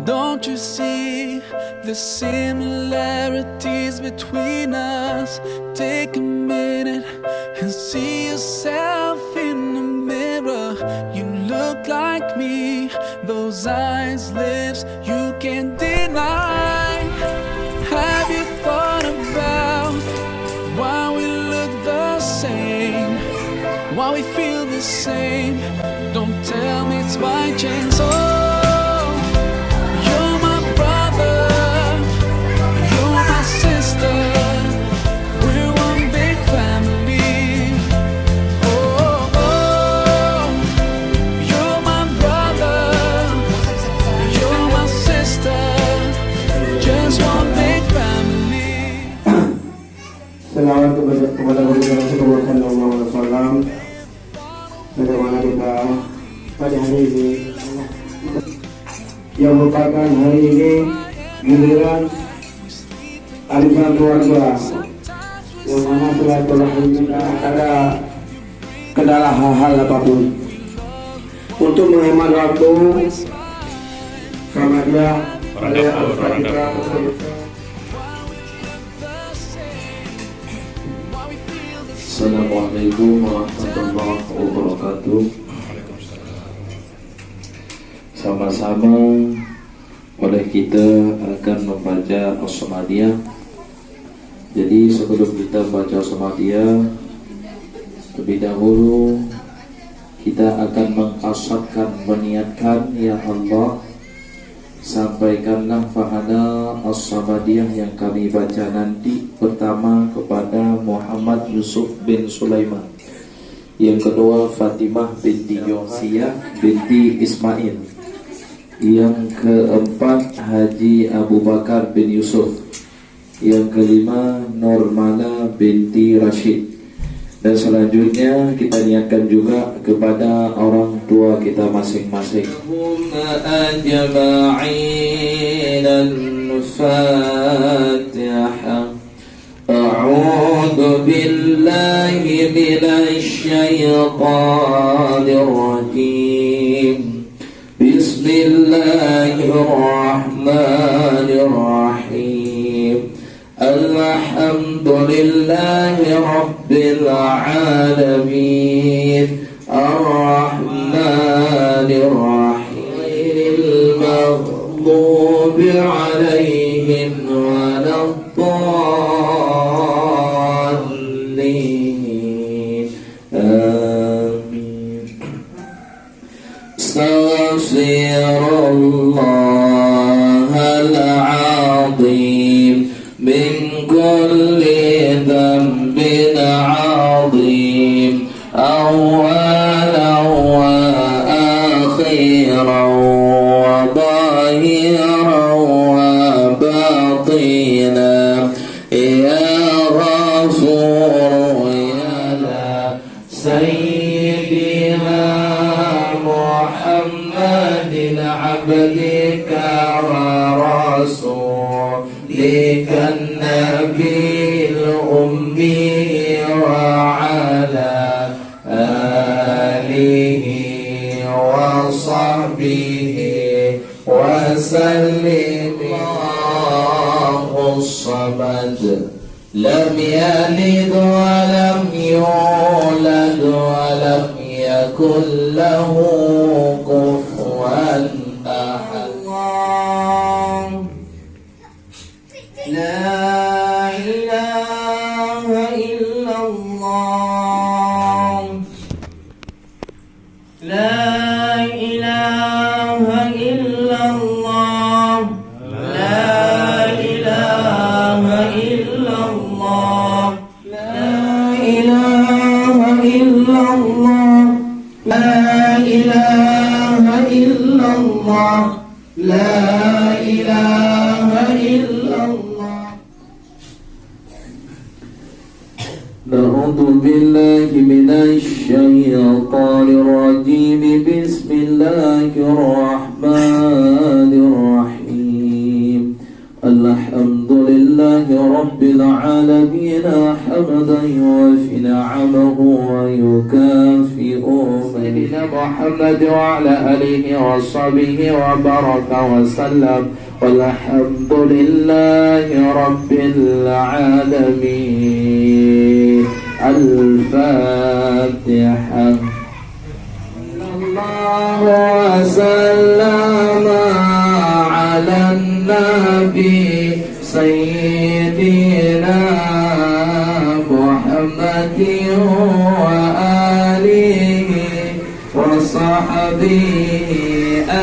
Don't you see the similarities between us? Take a minute and see yourself in the mirror. You look like me, those eyes, lips, you can't deny. Have you thought about why we look the same? Why we feel the same? Don't tell me it's by chance. Oh, you're my brother, you're my sister, we're one big family. Oh, oh, you're my brother, you're my sister, just one big family. Selawat kepada Rasulullah Sallallahu Alaihi Wasallam. Bagaimana kita pada hari ini yang merupakan hari ini giliran arisan keluarga yang mana silaturahim kita ada kendala hal-hal apapun untuk menghemat waktu sama dia Assalamualaikum warahmatullahi wabarakatuh. Sama-sama oleh kita akan membaca As-Samadiyah. Jadi sebelum kita membaca As-Samadiyah, lebih dahulu kita akan mengqasadkan, meniatkan, ya Allah, sampaikanlah pahala As-Samadiyah yang kami baca nanti. Pertama kepada Muhammad Yusuf bin Sulaiman, yang kedua Fatimah binti Yosiyah binti Ismail, yang keempat Haji Abu Bakar bin Yusuf, yang kelima Nurmala binti Rashid, dan selanjutnya kita niatkan juga kepada orang tua kita masing-masing. A'udzu billahi minasy syaithanir rajim. Bismillahirrahmanirrahim. Alhamdulillahi rabbil alamin. Ar-Rahmanir Rahim. Ghairil maghdubi 'alaihim waladdallin. Amin. Astaghfirullahal 'azim min kulli dhanbin 'azim, awwalan wa akhiran wa zahiran wa batinan, ya Rasul ya la Sayyidina Muhammadin abdika wa rasulika nabil ummi wa ala alihi wa sahbihi wa sallim. Allahus samad, lam yalid wa lam yulad wa lam yakul lahu kufuwan ahad. La ilaha illallah, la ilaha illallah, la ilaha illallah, la ilaha illallah, la ilaha illallah, la ilaha illallah. A'udzu billahi minasy syaithanir rajim. Bismillahirrahmanirrahim. Alhamdulillahi rabbil alamin hamdan yuwaffi ni'amahu wa yukafi'u سيدنا محمد وعلى آله وصحبه وبارك وسلم والحمد لله رب العالمين. الفاتحة. الله وسلم على النبي سيدنا محمد وآله وصحبه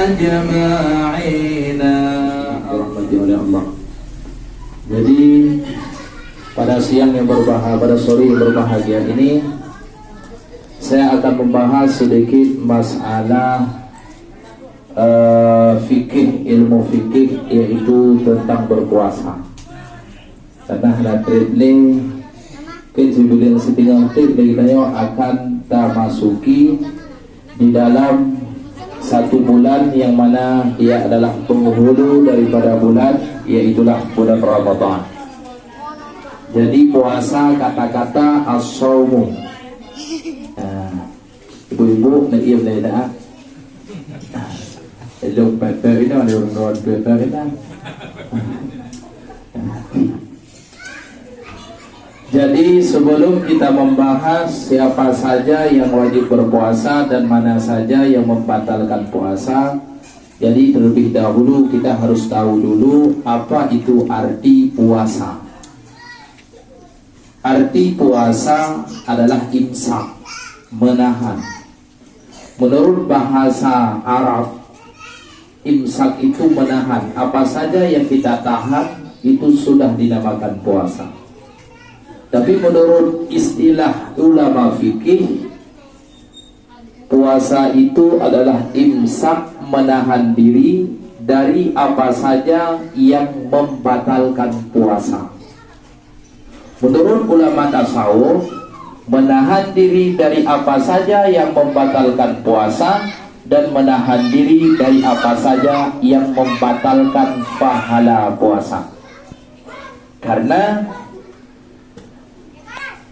أجمعين. Dirahmati oleh Allah. Jadi pada siang yang berbahagia, pada sore yang berbahagia ini, saya akan membahas sedikit masalah fikih, ilmu fikih, yaitu tentang berpuasa. Karena traveling kejubilan setinggal traveling kita akan kita masuki di dalam satu bulan yang mana ia adalah penghulu daripada bulan, yaitulah bulan Ramadan. Jadi puasa kata-kata as-saumu. Ibu-ibu nak ia benda elok paper ini ada orang paper ini. Jadi sebelum kita membahas siapa saja yang wajib berpuasa dan mana saja yang membatalkan puasa, jadi terlebih dahulu kita harus tahu dulu apa itu arti puasa. Arti puasa adalah imsak, menahan. Menurut bahasa Arab, imsak itu menahan. Apa saja yang kita tahan itu sudah dinamakan puasa. Tapi menurut istilah ulama fikih, puasa itu adalah imsak, menahan diri dari apa saja yang membatalkan puasa. Menurut ulama tasawuf, menahan diri dari apa saja yang membatalkan puasa dan menahan diri dari apa saja yang membatalkan pahala puasa. Karena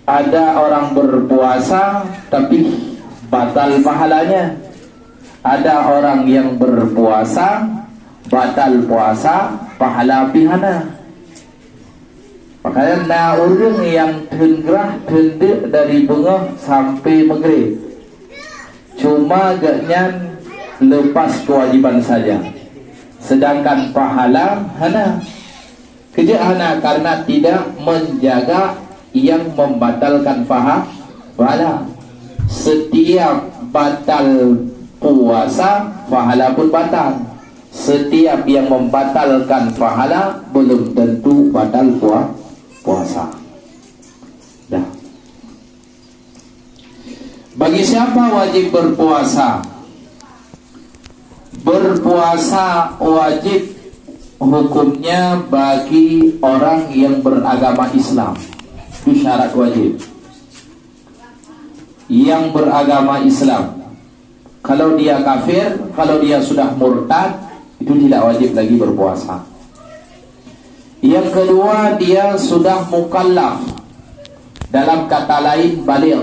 ada orang berpuasa tapi batal pahalanya. Ada orang yang berpuasa batal puasa, pahala pihana. Makanya na orang yang tenggerah tendek dari bengah sampai maghrib, cuma gaknya lepas kewajiban saja. Sedangkan pahala hana kerja hana karena tidak menjaga yang membatalkan pahala. Setiap batal puasa, pahala pun batal. Setiap yang membatalkan pahala belum tentu batal puasa. Dah. Bagi siapa wajib berpuasa? Berpuasa wajib hukumnya bagi orang yang beragama Islam. Itu syarat wajib. Yang beragama Islam. Kalau dia kafir, kalau dia sudah murtad, itu tidak wajib lagi berpuasa. Yang kedua, dia sudah mukallaf. Dalam kata lain, baligh.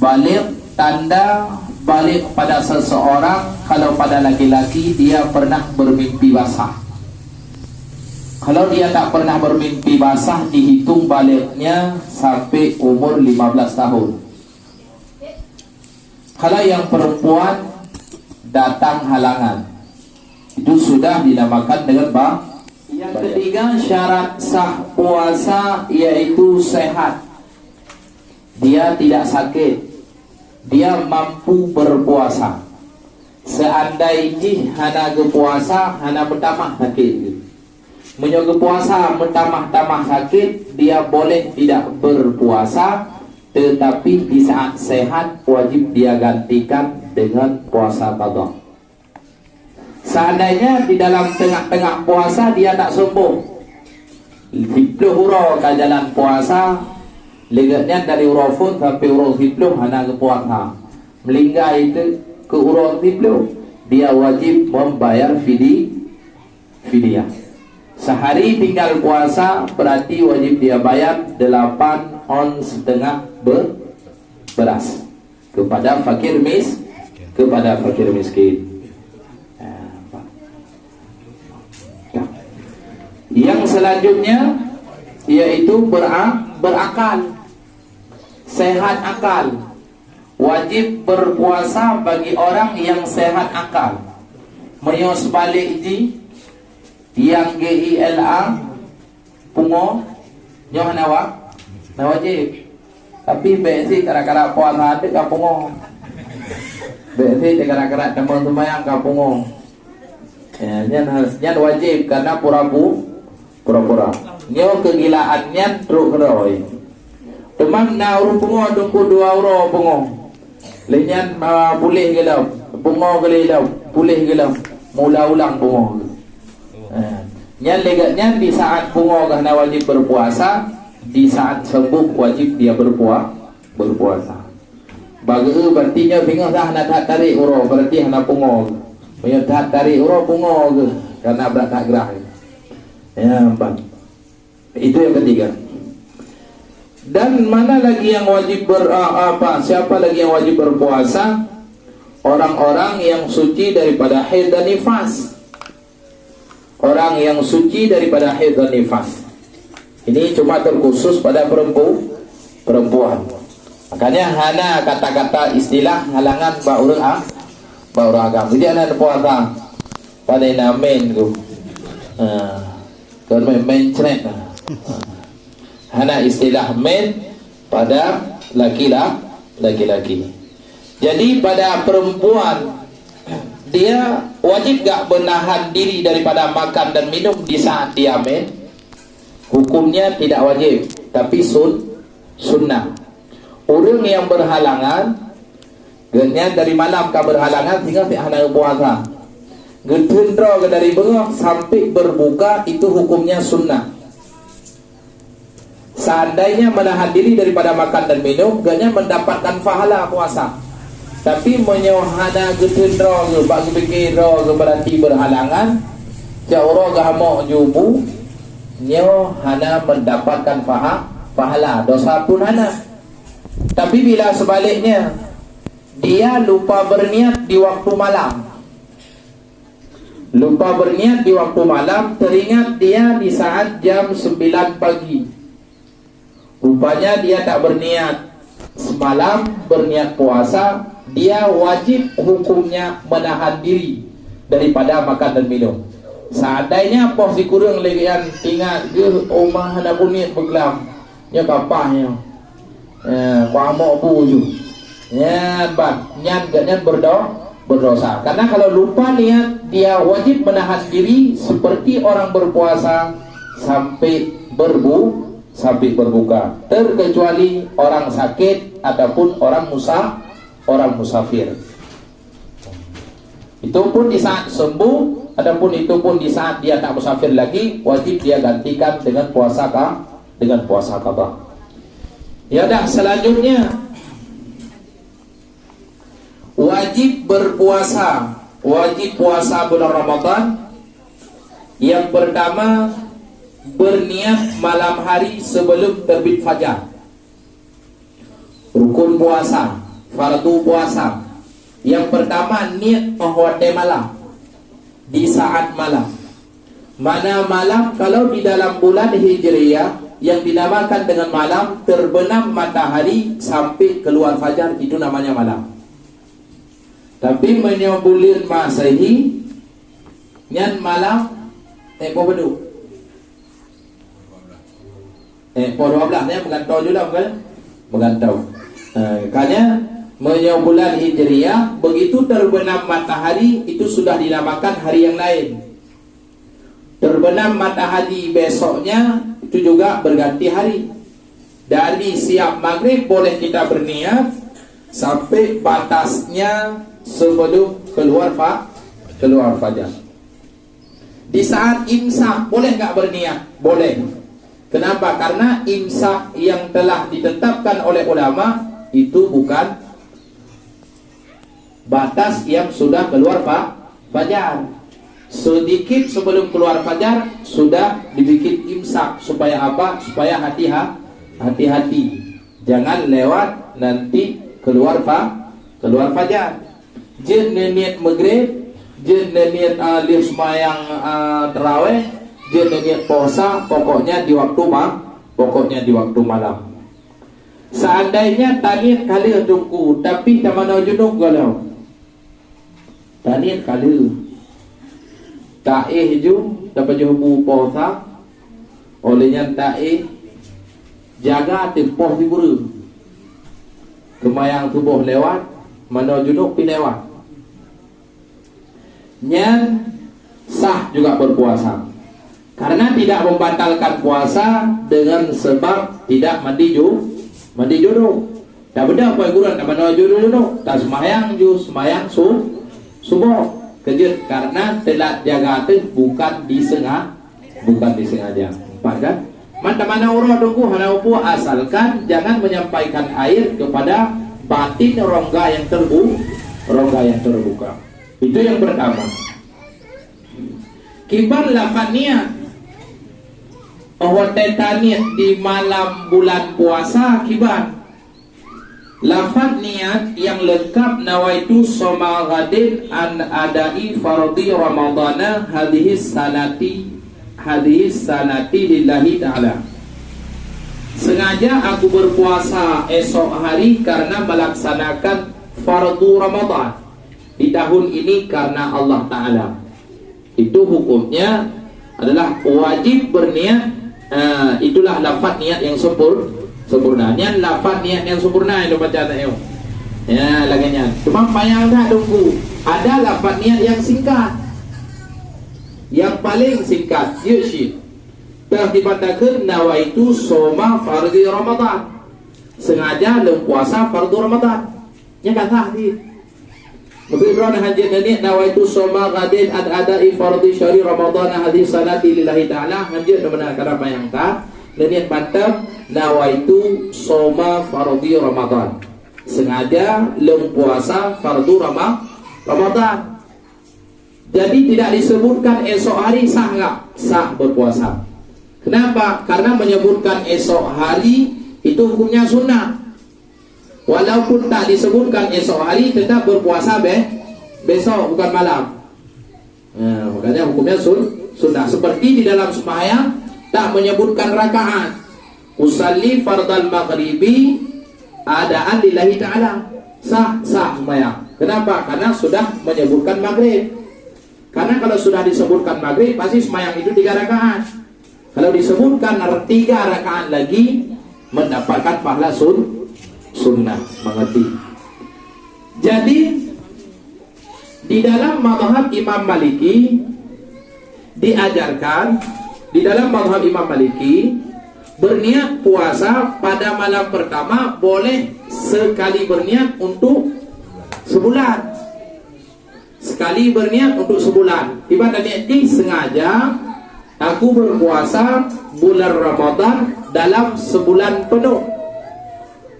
Baligh, tanda baligh pada seseorang. Kalau pada laki-laki, dia pernah bermimpi basah. Kalau dia tak pernah bermimpi basah, dihitung balighnya sampai umur 15 tahun. Kalau yang perempuan datang halangan, itu sudah dinamakan dengan Yang ketiga, syarat sah puasa yaitu sehat. Dia tidak sakit, dia mampu berpuasa. Seandainya hana berpuasa, hana bertamah sakit, menyoga puasa bertamah-tamah sakit, dia boleh tidak berpuasa. Tetapi di saat sehat wajib dia gantikan dengan puasa qadha. Seandainya di dalam tengah-tengah puasa dia tak sembuh, 10 hurau ke jalan puasa, legatnya dari hurau pun sampai hurau 10 hana ke puasa, melinggar itu ke hurau 10, dia wajib membayar fidyah. Sehari tinggal puasa berarti wajib dia bayar 8 on setengah beras. kepada fakir miskin. Yang selanjutnya yaitu berakal, sehat akal. Wajib berpuasa bagi orang yang sehat akal. Menyos balik di yang GILA pungo nyoh na wajib. Tapi besi kadang-kadang puasa ada ka pungo. Besi kadang-kadang teman-teman yang ka pungo. Ya, nyan wajib karena pura-pura. Nyo kegilaannya truk keroi. Teman na urung pungo tungku 2 euro pungo. Lenyan pulih gelau, pungo gelau, pulih gelau, mula ulang pungo. Nyan legatnya di saat pungo karena wajib berpuasa, di saat sembuh wajib dia berpuasa. Bagi berarti bingung dah nak tarik uro, berarti hana pungo. Punya tarik uro pungo ke, karena berat tak gerah. Ya, itu yang ketiga. Dan mana lagi yang wajib siapa lagi yang wajib berpuasa? Orang-orang yang suci daripada haid dan nifas. Orang yang suci daripada haid dan nifas. Ini cuma terkhusus pada perempuan. Makanya hana kata-kata istilah halangan ba orang agama. Jadi ana puasa pada namen tu. Kalau main cret. Hana istilah men pada laki-laki. Jadi pada perempuan dia wajib gak menahan diri daripada makan dan minum di saat dia men? Hukumnya tidak wajib, tapi sunnah. Orang yang berhalangan, gennya dari malam ke berhalangan tinggal hana puasa. Getendra ke dari bengok sampai berbuka itu hukumnya sunnah. Seandainya menahan diri daripada makan dan minum, gaknya mendapatkan pahala puasa. Tapi menyohana getendra ke bagi pikira ke berarti berhalangan, jauh gahamok jubu, nyo hana mendapatkan pahala, dosa pun hana. Tapi bila sebaliknya dia lupa berniat di waktu malam, teringat dia di saat jam 9 pagi. Rupanya dia tak berniat semalam, berniat puasa, dia wajib hukumnya menahan diri daripada makan dan minum. Seandainya pos dikurang legian tinggal ke rumah nak bunyi bergelam, nya kapahnya, pamok buju, nyan berdosa. Karena kalau lupa niat, dia wajib menahan diri seperti orang berpuasa sampai berbuka, terkecuali orang sakit ataupun orang musafir. Itu pun di saat sembuh, ataupun itu pun di saat dia tak musafir lagi, wajib dia gantikan dengan puasa qada. Ya dah, selanjutnya wajib berpuasa, wajib puasa bulan Ramadan. Yang pertama, berniat malam hari sebelum terbit fajar. Rukun puasa, fardu puasa. Yang pertama, niat menghadap malam, di saat malam. Mana malam? Kalau di dalam bulan Hijriyah yang dinamakan dengan malam, terbenam matahari sampai keluar fajar, itu namanya malam. Tapi menyambulin Masehi nyan malam apa bedu? Pukul 12 ni mengantau juga kan? Mengantau. Makanya bulan Hijriyah begitu terbenam matahari itu sudah dinamakan hari yang lain. Terbenam matahari besoknya itu juga berganti hari. Dari siap maghrib boleh kita berniat sampai batasnya sebelum keluar fajar. Di saat imsak boleh enggak berniat? Boleh. Kenapa? Karena imsak yang telah ditetapkan oleh ulama itu bukan batas yang sudah keluar fajar. Sedikit sebelum keluar fajar sudah dibikin imsak. Supaya apa? Supaya hati-hati. Jangan lewat nanti keluar keluar fajar. Jen niat maghrib, jen niat lihat sembahyang tarawih, jen niat puasa, pokoknya di waktu malam. Seandainya taniat kali tunggu, tapi tak mana junub galau. Taniat kali taih ju dapat jubu puasa, olehnya taih jaga tempoh tiburu. Kemayang tubuh lewat, mana junub pi lewat. Nyan sah juga berpuasa. Karena tidak membatalkan puasa dengan sebab tidak mandi junub. Tak benda apa guran tak mandi junub, tak sembahyang subuh. Kejut karena telah jaga tu bukan disengaja. Empat kan? Mana orang tunggu hana upu asalkan jangan menyampaikan air kepada batin rongga yang terbuka. Itu yang pertama. Kibar lafaz niat. Niat di malam bulan puasa kibar. Lafaz niat yang lengkap nawaitu soma ghadin an adai fardhi ramadana hadhihi sanati lillahi ta'ala. Sengaja aku berpuasa esok hari karena melaksanakan fardu Ramadan di tahun ini karena Allah Ta'ala. Itu hukumnya adalah wajib berniat. Itulah lafaz niat yang sempurna. Niat lafaz niat yang sempurna itu baca tak yo. Ya, laganya. Cuma payah dah tunggu. Ada lafaz niat yang singkat. Yang paling singkat, yushid. Tertibatkan nawaitu soma fardhi Ramadan. Sengaja puasa fardu Ramadan. Yang kata ni. Mungkin haji niat nawaitu soma ghadin an adai fardhi syahri Ramadan hadhihi sanati lillahi ta'ala. Haji benar kata yang tak. Niat mantap nawaitu soma fardhi Ramadan. Sengaja puasa fardu Ramadan. Jadi tidak disebutkan esok hari sah enggak? Sah berpuasa. Kenapa? Karena menyebutkan esok hari itu hukumnya sunnah. Walaupun tak disebutkan esok hari tetap berpuasa besok bukan malam. Makanya hukumnya sunnah. Seperti di dalam sembahyang tak menyebutkan rakaat. Usalli fardal maghribi adaan lillahi ta'ala. Sah sembahyang. Kenapa? Karena sudah menyebutkan maghrib. Karena kalau sudah disebutkan maghrib pasti sembahyang itu 3 rakaat. Kalau disebutkan 3 rakaat lagi mendapatkan pahala sunnah. Mengerti? Jadi di dalam mazhab Imam Maliki diajarkan, di dalam mazhab Imam Maliki berniat puasa pada malam pertama boleh sekali berniat untuk sebulan. Sekali berniat untuk sebulan. Tiba-tiba niat ini sengaja aku berpuasa bulan Ramadan dalam sebulan penuh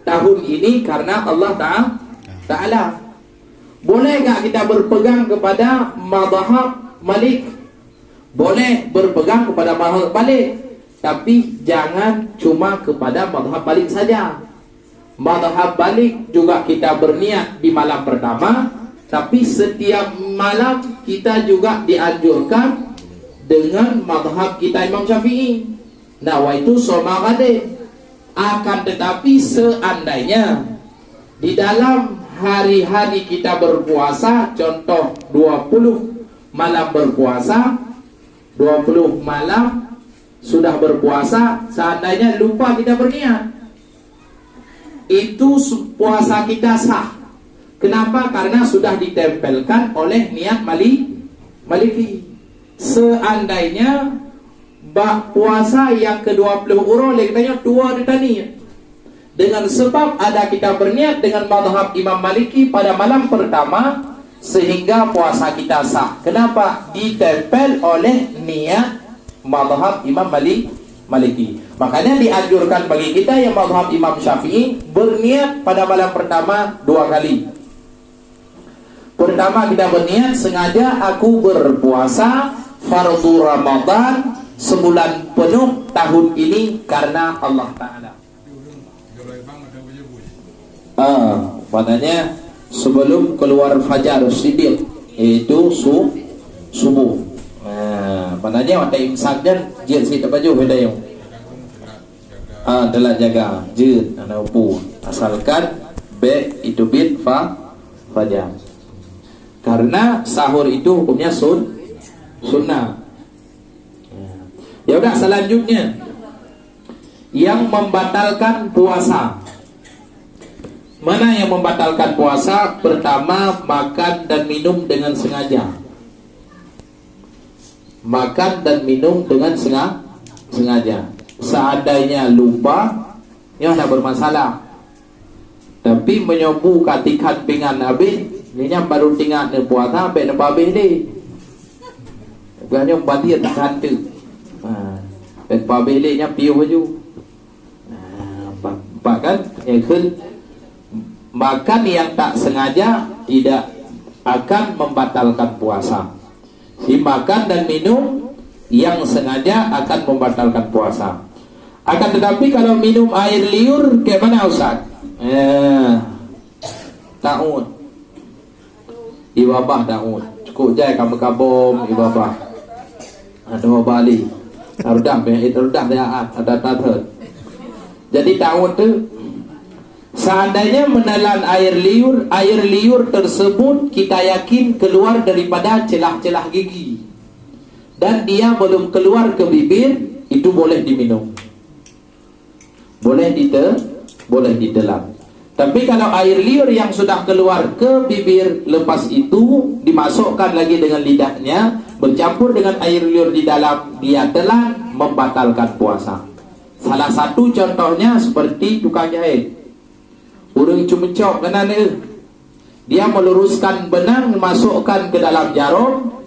tahun ini karena Allah Ta'ala. Boleh tak kita berpegang kepada mazhab Malik? Boleh berpegang kepada mazhab Malik, tapi jangan cuma kepada mazhab Malik saja. Mazhab Malik juga kita berniat di malam pertama, tapi setiap malam kita juga dianjurkan dengan mazhab kita Imam Syafi'i. Nawaitu shoma ghadin. Akan tetapi seandainya di dalam hari-hari kita berpuasa, contoh 20 malam berpuasa, 20 malam sudah berpuasa, seandainya lupa kita berniat, itu puasa kita sah. Kenapa? Karena sudah ditempelkan oleh niat Maliki. Seandainya puasa yang ke-20 oleh katanya 2 ditani. Dengan sebab ada kita berniat dengan mazhab Imam Maliki pada malam pertama, sehingga puasa kita sah. Kenapa? Ditempel oleh niat mazhab Imam Maliki. Makanya dianjurkan bagi kita yang mazhab Imam Syafi'i berniat pada malam pertama 2 kali. Pertama kita berniat sengaja aku berpuasa fardu Ramadan sebulan penuh tahun ini karena Allah Ta'ala. Padanya sebelum keluar fajar siddiq, yaitu subuh. Maknanya waktu imsaknya jid sikit baju beda yang adalah jaga jid ana upu, asalkan be itu bid fajar. Karena sahur itu hukumnya sunnah. Ya udah, selanjutnya yang membatalkan puasa. Mana yang membatalkan puasa? Pertama, makan dan minum dengan sengaja. Makan dan minum dengan sengaja. Seandainya lupa, ya tidak bermasalah. Tapi menyobu katikan pingan habis, ini baru tinggal ni puasa sampai nampak habis ni. Bukannya batir tak hantu. Dan pabelenya piu baju. Pak kan? Makan yang tak sengaja tidak akan membatalkan puasa. Si makan dan minum yang sengaja akan membatalkan puasa. Akan tetapi kalau minum air liur, kayak mana Ustaz? Ta'ud. Iwabah ta'ud. Cukup je kamu-kabum iwabah. Ada balik. Rudah ada tather. Jadi ta'ud tu, seandainya menelan air liur tersebut kita yakin keluar daripada celah-celah gigi dan dia belum keluar ke bibir, itu boleh diminum, boleh ditelan. Tapi kalau air liur yang sudah keluar ke bibir, lepas itu dimasukkan lagi dengan lidahnya, bercampur dengan air liur di dalam, dia telan, membatalkan puasa. Salah satu contohnya seperti tukang jahit. Orang cumecok kanan dia meluruskan benang, masukkan ke dalam jarum,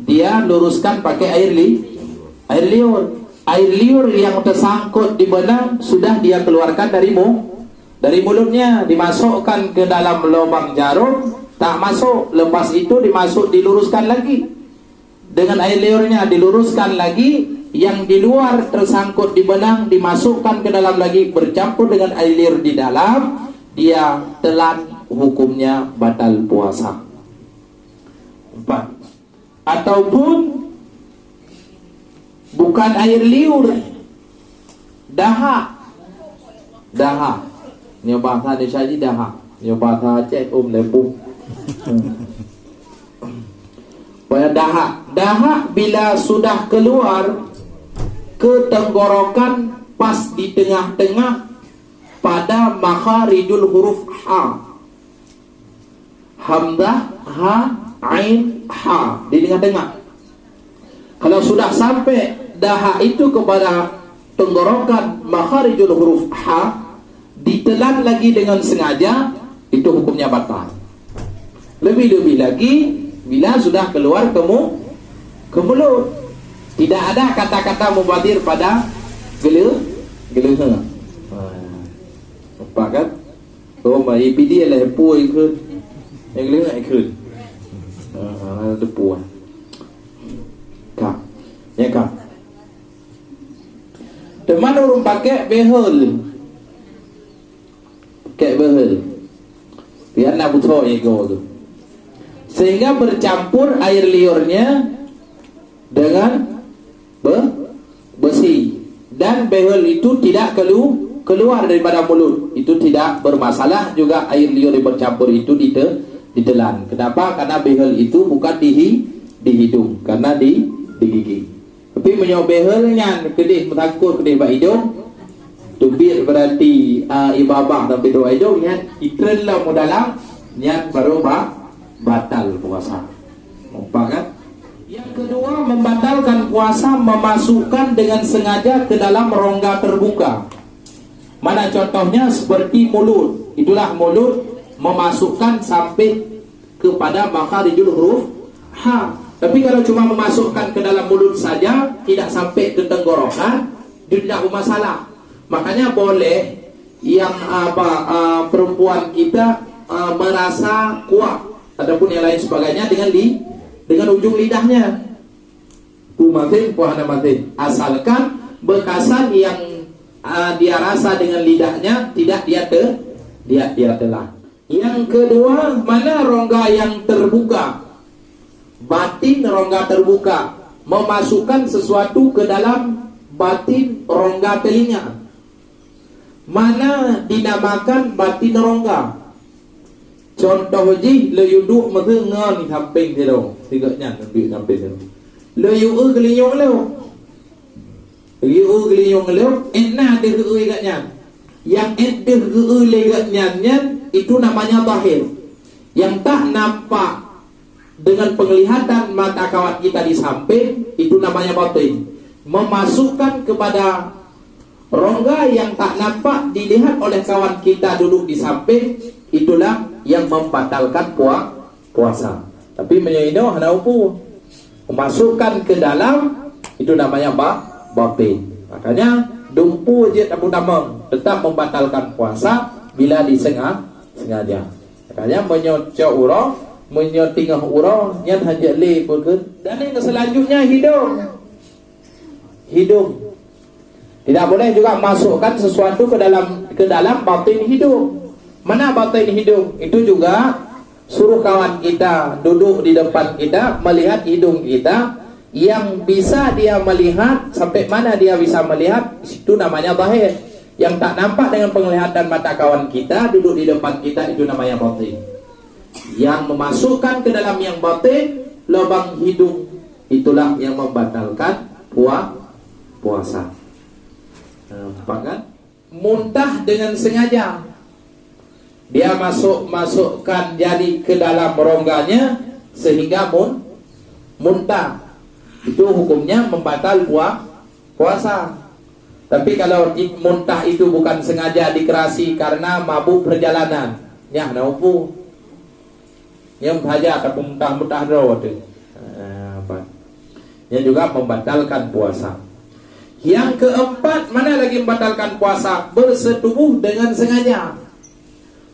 dia luruskan pakai air liur. Air liur yang tersangkut di benang sudah dia keluarkan dari mulutnya, dimasukkan ke dalam lubang jarum, tak masuk. Lepas itu diluruskan lagi dengan air liurnya, diluruskan lagi, yang di luar tersangkut di benang dimasukkan ke dalam lagi, bercampur dengan air liur di dalam, dia telan, hukumnya batal puasa. 4. Ataupun bukan air liur, dahak. Ni bahasa di sini dahak. Ni bahasa Aceh lembu. Dahak bila sudah keluar ke tenggorokan pas di tengah-tengah pada makharijul huruf ha. Hamzah, ha, ain, ha, di tengah-tengah. Kalau sudah sampai dahak itu kepada tenggorokan makharijul huruf ha, ditelan lagi dengan sengaja, itu hukumnya batal. Lebih-lebih lagi bila sudah keluar ke mulut, tidak ada kata-kata mubadir pada geleha. Apa kan? Oh, mai pidi lah puai ke, yang geleha ke. Ada puai. Kak, ya kak. Teman orang pakai behel. Kayak behel, biar nak putar ego tu, sehingga bercampur air liurnya dengan besi, dan behel itu tidak keluar daripada mulut, itu tidak bermasalah juga. Air liur yang bercampur itu ditelan. Kenapa? Karena behel itu bukan di hidung, karena di gigi. Tapi menyob behelnya kedih takut kedih bak hidung. Tubir berarti ibabah dan berdoa hidung, niat itren lah mudalang, niat baru batal puasa. Nampak kan? Yang kedua, membatalkan puasa memasukkan dengan sengaja ke dalam rongga terbuka. Mana contohnya? Seperti mulut. Itulah mulut, memasukkan sampai kepada makharijul huruf ha. Tapi kalau cuma memasukkan ke dalam mulut saja, tidak sampai ke tenggorokan, itu tidak bermasalah. Makanya boleh yang perempuan kita merasa kuat ataupun yang lain sebagainya dengan ujung lidahnya. Asalkan bekasan yang dia rasa dengan lidahnya tidak dia telan. Yang kedua, mana rongga yang terbuka? Batin rongga terbuka, memasukkan sesuatu ke dalam batin rongga telinga. Mana dinamakan batin rongga? Contoh je, leyuduk mendengar ni samping dia dong. Tigaknya ambil samping dia. Leyuk kelinyong leu. Leyuk kelinyong leu, enak dia keikatnya. Yang ada keikatnya itu namanya zahir. Yang tak nampak dengan penglihatan mata kawan kita di samping itu namanya batin. Memasukkan kepada rongga yang tak nampak dilihat oleh kawan kita duduk di samping, itulah yang membatalkan puasa. Tapi menyainau hana upu memasukkan ke dalam itu namanya batin. Makanya dumpu je tabu damang tetap membatalkan puasa bila disengaja. Makanya menyocok urang, menyotingah urang nyan hajat le pun. Dan yang selanjutnya hidung. Tidak boleh juga masukkan sesuatu ke dalam batin hidung. Mana batin hidung? Itu juga suruh kawan kita duduk di depan kita, melihat hidung kita. Yang bisa dia melihat, sampai mana dia bisa melihat, itu namanya zahir. Yang tak nampak dengan penglihatan mata kawan kita duduk di depan kita, itu namanya batin. Yang memasukkan ke dalam yang batin, lubang hidung, itulah yang membatalkan puasa. Kan? Muntah dengan sengaja, dia masukkan jari ke dalam rongganya sehingga muntah, itu hukumnya membatal puasa. Tapi kalau muntah itu bukan sengaja dikerasi karena mabuk perjalanan, ya naupu yang saja tak muntah rawat, yang juga membatalkan puasa. Yang keempat, mana lagi membatalkan puasa? Bersetubuh dengan sengaja,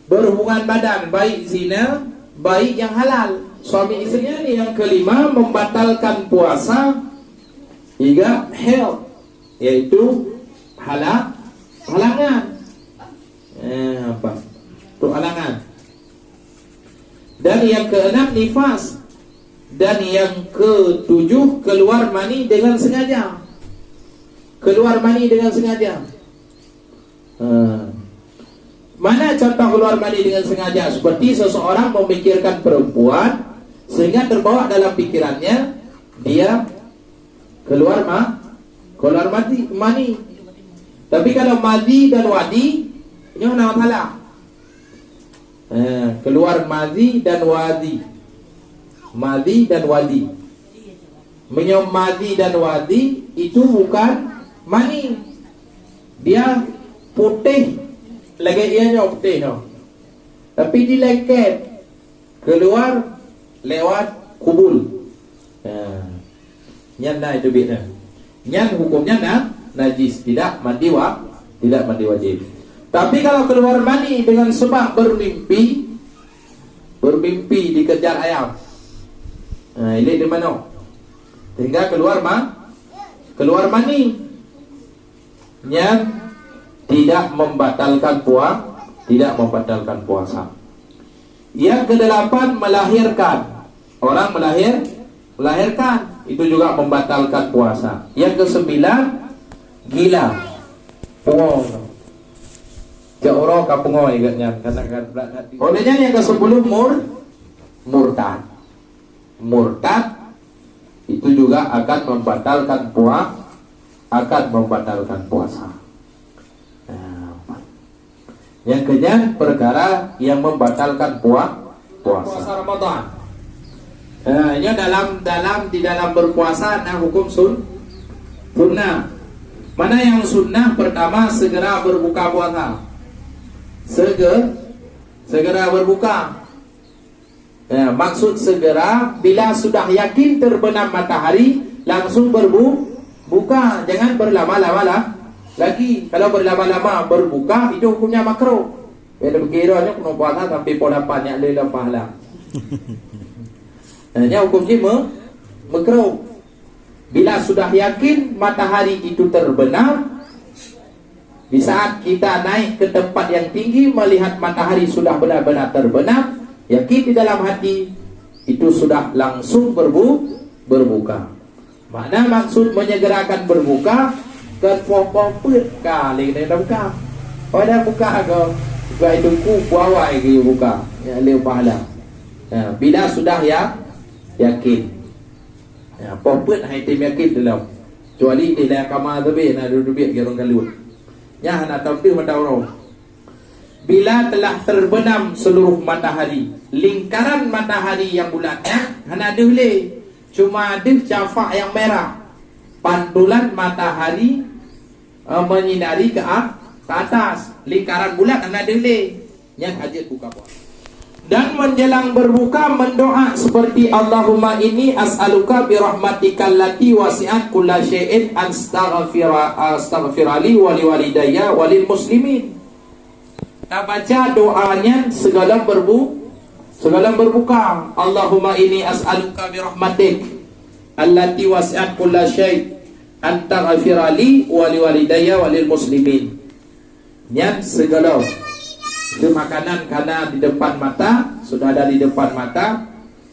berhubungan badan, baik zina, baik yang halal, suami istrinya. Yang kelima, membatalkan puasa hingga haid, yaitu halangan. Itu halangan. Dan yang keenam, nifas. Dan yang ketujuh, keluar mani dengan sengaja. Keluar mani dengan sengaja. Mana contoh keluar mani dengan sengaja? Seperti seseorang memikirkan perempuan sehingga terbawa dalam pikirannya dia keluar mani. Tapi kalau madi dan wadi, ini nama salah. Keluar madi dan wadi. Madi dan wadi. Menyom madi dan wadi itu bukan mani, dia putih, lagi ianya putih no. Tapi dilengket keluar lewat kubul. Nyan dah itu beda. Nyan hukumnya najis, tidak mandi wajib. Tapi kalau keluar mani dengan sebab bermimpi dikejar ayam, ini di mana? Sehingga keluar mani. Yang tidak membatalkan puasa. Yang kedelapan, melahirkan. Orang melahirkan itu juga membatalkan puasa. Yang kesembilan, gila. Pungong. Jauh kapungong ingatnya. Olehnya yang ke-10, murtad. Murtad itu juga akan membatalkan puasa. Yang kenyang perkara yang membatalkan puasa Ramadan. Ini di dalam berpuasa hukum sunnah. Mana yang sunnah? Pertama, segera berbuka puasa. Segera berbuka. Maksud segera, bila sudah yakin terbenam matahari langsung berbuka, jangan berlama-lama lagi. Kalau berlama-lama berbuka itu hukumnya makruh. Bila berkiranya kena puasa sampai pun dapat lelah pahala. Ini hukumnya makruh. Bila sudah yakin matahari itu terbenam, Di saat kita naik ke tempat yang tinggi, melihat matahari sudah benar-benar terbenam, yakin di dalam hati, itu sudah langsung berbuka. Mana maksud menyegerakan berbuka? Ke popopet kali ini dah buka. Pada buka agak buka itu ku bawah lagi buka. Ya leu pahala. Ya, bila sudah ya yakin. Ya popet hai tim yakin dalam. Kecuali di dalam kamar tebe na duduk gerong kalut. Ya nak tahu dia orang. Bila telah terbenam seluruh matahari, lingkaran matahari yang bulatnya hana ada le, cuma ada cafak yang merah. Pantulan matahari menyinari ke atas, lingkaran bulat hana ada le. Yang hajat buka puasa. Dan menjelang berbuka mendoa seperti Allahumma inni as'aluka bi rahmatikal lati wasi'at kulla syai'in astaghfirali wa liwalidayya walil muslimin. Kita baca doanya segala berbuka. Allahumma inni as'aluka bi rahmatik allati wasi'at kulla syai' astaghfirali wa liwalidayya walil muslimin. Yang segala itu makanan karena di depan mata, sudah ada di depan mata,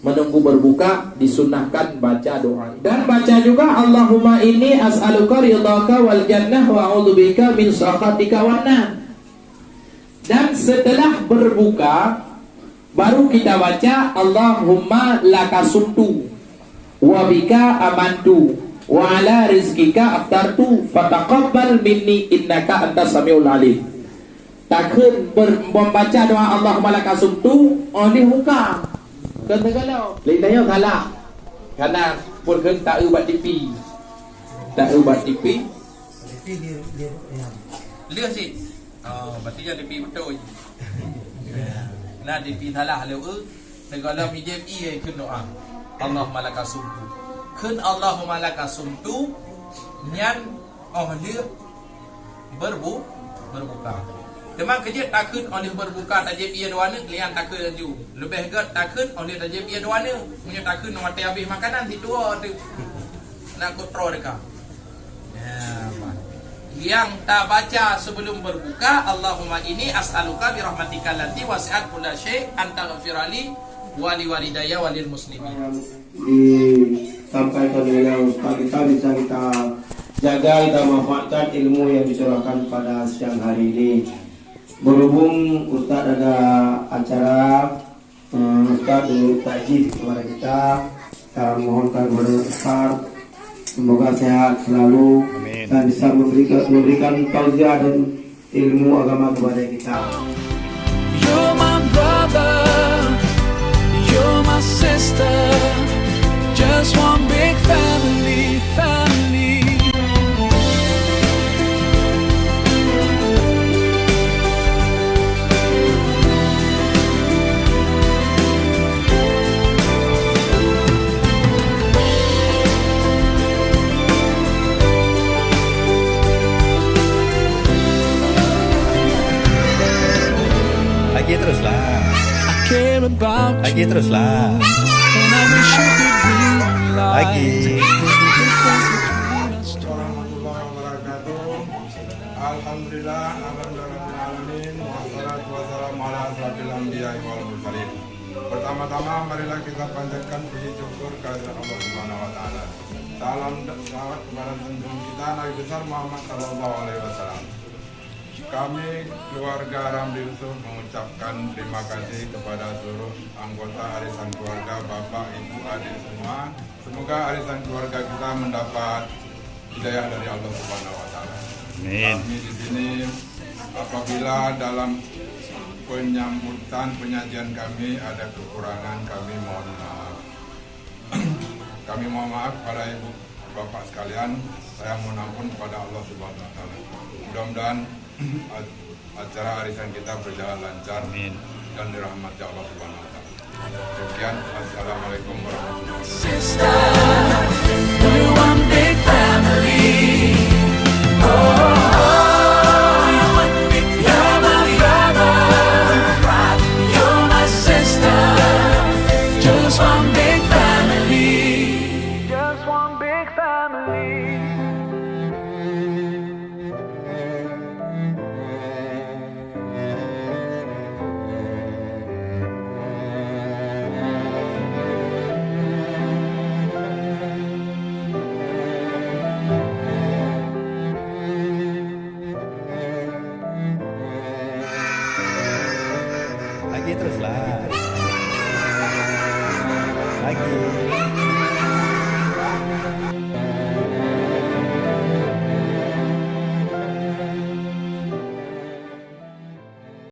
menunggu berbuka disunahkan baca doa. Dan baca juga Allahumma inni as'aluka ridhaka wal jannah wa a'udzubika min sakhatika wan nar. Dan setelah berbuka baru kita baca Allahumma lakasumtu wa bika amantu wa ala rizkika aftartu fataqabbal minni innaka antas samiul alim. Takkan membaca doa Allahumma lakasum tu oleh muka kena kalau lidahnya kalah karena pun kan tak ubat tipi dia sih berarti dia tipi betul nah tipi salah leu negala mi JMI kan doa Allahumma lakasum tu kan Allahumma lakasum tu nyan dia berbuka. Memang kerja takut oleh berbuka tajib ia dua ni kalian takut laju. Lebih gat takut oleh tajib ia dua ni. Punya takut nak mati habis makanan di dua tu. Nak kontrol dekat. Ya, yang tak baca sebelum berbuka Allahumma inni as'aluka bi rahmatikal lati wasi'at kulla syai' anta ghafirali wa liwalidayya walil muslimin. Disampaikan oleh Ustaz kita bisa jaga, kita manfaatkan ilmu yang dicurahkan pada siang hari ini. Berhubung Ustaz ada acara Ustaz dulu takjid kepada kita mohonkan kepada Ustaz semoga sehat selalu. Amin. Dan bisa memberikan tausiah dan ilmu agama kepada kita. You're my brother, you're my sister, just one big family. Lagi teruslah. Lagi. Warahmatullahi wabarakatuh. Alhamdulillah, alhamdulillahirobbilalamin. Wassalatu wassalamu ala asyrofil anbiya'i wal mursalin. Pertama-tama marilah kita panjatkan puji syukur kehadirat Allah Subhanahu wa taala. Salam salawat kepada junjungan kita Nabi besar Muhammad sallallahu alaihi wasallam. Kami keluarga Ramli Yusuf mengucapkan terima kasih kepada seluruh anggota arisan keluarga, bapak, ibu, adik semua. Semoga arisan keluarga kita mendapat hidayah dari Allah Subhanahu wa taala. Amin. Kami di sini apabila dalam penyambutan penyajian kami ada kekurangan, kami mohon maaf. Kami mohon maaf kepada ibu bapak sekalian. Saya mohon ampun kepada Allah Subhanahu wa taala. Mudah-mudahan acara arisan kita berjalan lancar. Amin. Dan dirahmati Allah Subhanahu wa taala. Sekian, assalamualaikum warahmatullahi wabarakatuh. Alhamdulillah.